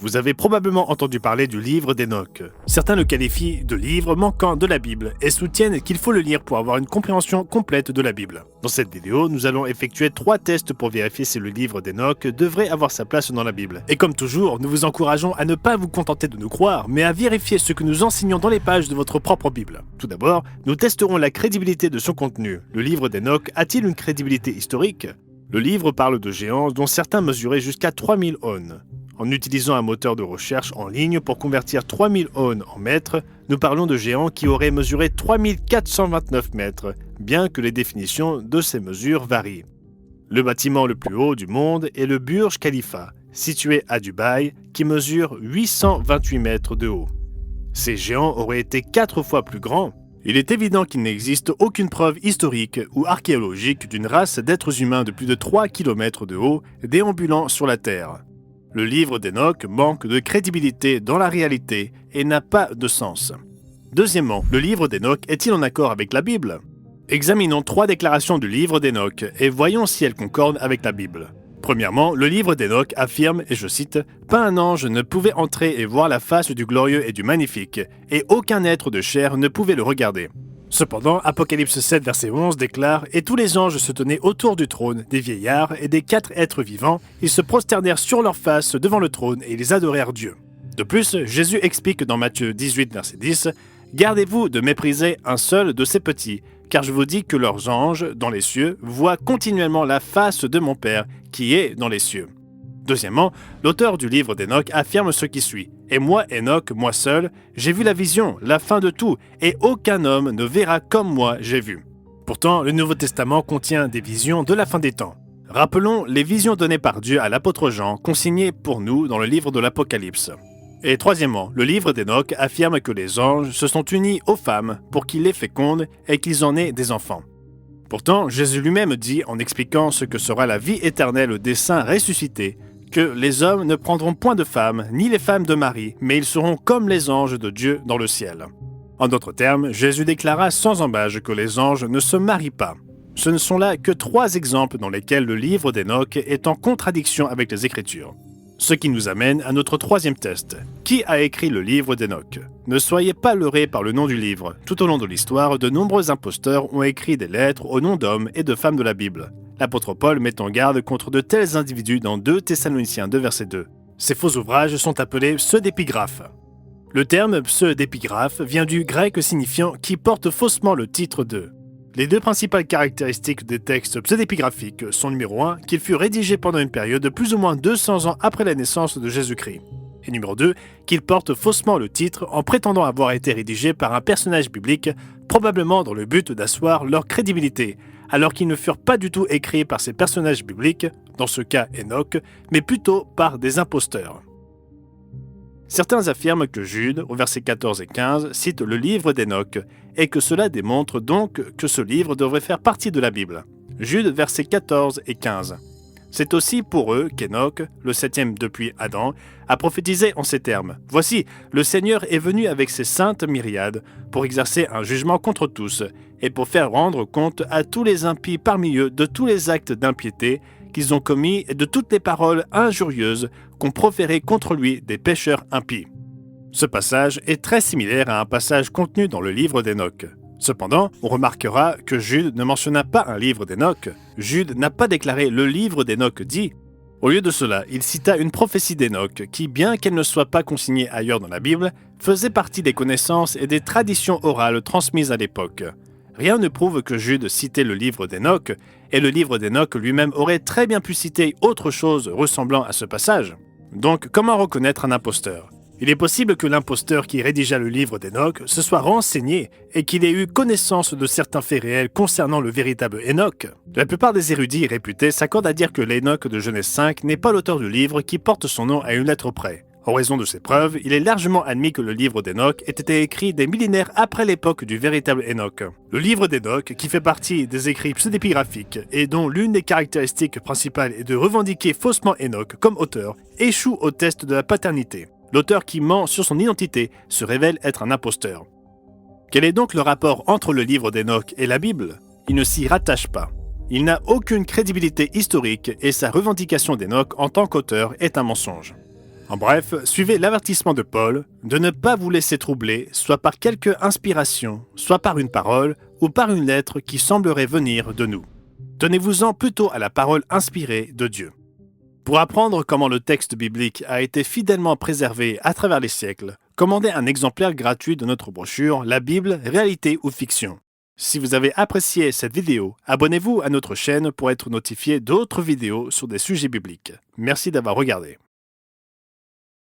Vous avez probablement entendu parler du livre d'Enoch. Certains le qualifient de livre manquant de la Bible et soutiennent qu'il faut le lire pour avoir une compréhension complète de la Bible. Dans cette vidéo, nous allons effectuer 3 tests pour vérifier si le livre d'Enoch devrait avoir sa place dans la Bible. Et comme toujours, nous vous encourageons à ne pas vous contenter de nous croire, mais à vérifier ce que nous enseignons dans les pages de votre propre Bible. Tout d'abord, nous testerons la crédibilité de son contenu. Le livre d'Enoch a-t-il une crédibilité historique ? Le livre parle de géants dont certains mesuraient jusqu'à 3000 aune. En utilisant un moteur de recherche en ligne pour convertir 3000 aune en mètres, nous parlons de géants qui auraient mesuré 3429 mètres, bien que les définitions de ces mesures varient. Le bâtiment le plus haut du monde est le Burj Khalifa, situé à Dubaï, qui mesure 828 mètres de haut. Ces géants auraient été 4 fois plus grands. Il est évident qu'il n'existe aucune preuve historique ou archéologique d'une race d'êtres humains de plus de 3 km de haut déambulant sur la Terre. Le livre d'Enoch manque de crédibilité dans la réalité et n'a pas de sens. Deuxièmement, le livre d'Enoch est-il en accord avec la Bible ? Examinons 3 déclarations du livre d'Enoch et voyons si elles concordent avec la Bible. Premièrement, le livre d'Enoch affirme, et je cite, « Pas un ange ne pouvait entrer et voir la face du glorieux et du magnifique, et aucun être de chair ne pouvait le regarder. » Cependant, Apocalypse 7, verset 11 déclare « Et tous les anges se tenaient autour du trône, des vieillards et des 4 êtres vivants. Ils se prosternèrent sur leurs faces devant le trône et ils adorèrent Dieu. » De plus, Jésus explique dans Matthieu 18, verset 10 « Gardez-vous de mépriser un seul de ces petits, car je vous dis que leurs anges, dans les cieux, voient continuellement la face de mon Père, qui est dans les cieux. » Deuxièmement, l'auteur du livre d'Enoch affirme ce qui suit. « Et moi, Enoch, moi seul, j'ai vu la vision, la fin de tout, et aucun homme ne verra comme moi j'ai vu. » Pourtant, le Nouveau Testament contient des visions de la fin des temps. Rappelons les visions données par Dieu à l'apôtre Jean, consignées pour nous dans le livre de l'Apocalypse. Et troisièmement, le livre d'Enoch affirme que les anges se sont unis aux femmes pour qu'ils les fécondent et qu'ils en aient des enfants. Pourtant, Jésus lui-même dit, en expliquant ce que sera la vie éternelle des saints ressuscités, que les hommes ne prendront point de femmes, ni les femmes de Marie, mais ils seront comme les anges de Dieu dans le ciel. En d'autres termes, Jésus déclara sans embâche que les anges ne se marient pas. Ce ne sont là que 3 exemples dans lesquels le livre d'Enoch est en contradiction avec les Écritures. Ce qui nous amène à notre 3e test. Qui a écrit le livre d'Enoch ? Ne soyez pas leurrés par le nom du livre. Tout au long de l'histoire, de nombreux imposteurs ont écrit des lettres au nom d'hommes et de femmes de la Bible. L'apôtre Paul met en garde contre de tels individus dans 2 Thessaloniciens 2, verset 2. Ces faux ouvrages sont appelés pseudépigraphes. Le terme pseudépigraphe vient du grec signifiant « qui porte faussement le titre de ». Les 2 principales caractéristiques des textes pseudépigraphiques sont numéro 1, qu'ils furent rédigés pendant une période de plus ou moins 200 ans après la naissance de Jésus-Christ. Et numéro 2, qu'ils portent faussement le titre en prétendant avoir été rédigés par un personnage biblique, probablement dans le but d'asseoir leur crédibilité, alors qu'ils ne furent pas du tout écrits par ces personnages bibliques, dans ce cas Enoch, mais plutôt par des imposteurs. Certains affirment que Jude, au verset 14 et 15, cite le livre d'Enoch, et que cela démontre donc que ce livre devrait faire partie de la Bible. Jude, versets 14 et 15. C'est aussi pour eux qu'Enoch, le 7e depuis Adam, a prophétisé en ces termes. « Voici, le Seigneur est venu avec ses saintes myriades pour exercer un jugement contre tous et pour faire rendre compte à tous les impies parmi eux de tous les actes d'impiété qu'ils ont commis et de toutes les paroles injurieuses qu'ont proférées contre lui des pécheurs impies. » Ce passage est très similaire à un passage contenu dans le livre d'Enoch. Cependant, on remarquera que Jude ne mentionna pas un livre d'Enoch. Jude n'a pas déclaré « le livre d'Enoch dit ». Au lieu de cela, il cita une prophétie d'Enoch qui, bien qu'elle ne soit pas consignée ailleurs dans la Bible, faisait partie des connaissances et des traditions orales transmises à l'époque. Rien ne prouve que Jude citait le livre d'Enoch, et le livre d'Enoch lui-même aurait très bien pu citer autre chose ressemblant à ce passage. Donc, comment reconnaître un imposteur ? Il est possible que l'imposteur qui rédigea le livre d'Enoch se soit renseigné et qu'il ait eu connaissance de certains faits réels concernant le véritable Enoch. La plupart des érudits réputés s'accordent à dire que l'Enoch de Genèse 5 n'est pas l'auteur du livre qui porte son nom à une lettre près. En raison de ces preuves, il est largement admis que le livre d'Enoch ait été écrit des millénaires après l'époque du véritable Enoch. Le livre d'Enoch, qui fait partie des écrits pseudépigraphiques et dont l'une des caractéristiques principales est de revendiquer faussement Enoch comme auteur, échoue au test de la paternité. L'auteur qui ment sur son identité se révèle être un imposteur. Quel est donc le rapport entre le livre d'Enoch et la Bible ? Il ne s'y rattache pas. Il n'a aucune crédibilité historique et sa revendication d'Enoch en tant qu'auteur est un mensonge. En bref, suivez l'avertissement de Paul de ne pas vous laisser troubler, soit par quelque inspiration, soit par une parole ou par une lettre qui semblerait venir de nous. Tenez-vous-en plutôt à la parole inspirée de Dieu. Pour apprendre comment le texte biblique a été fidèlement préservé à travers les siècles, commandez un exemplaire gratuit de notre brochure La Bible, réalité ou fiction. Si vous avez apprécié cette vidéo, abonnez-vous à notre chaîne pour être notifié d'autres vidéos sur des sujets bibliques. Merci d'avoir regardé.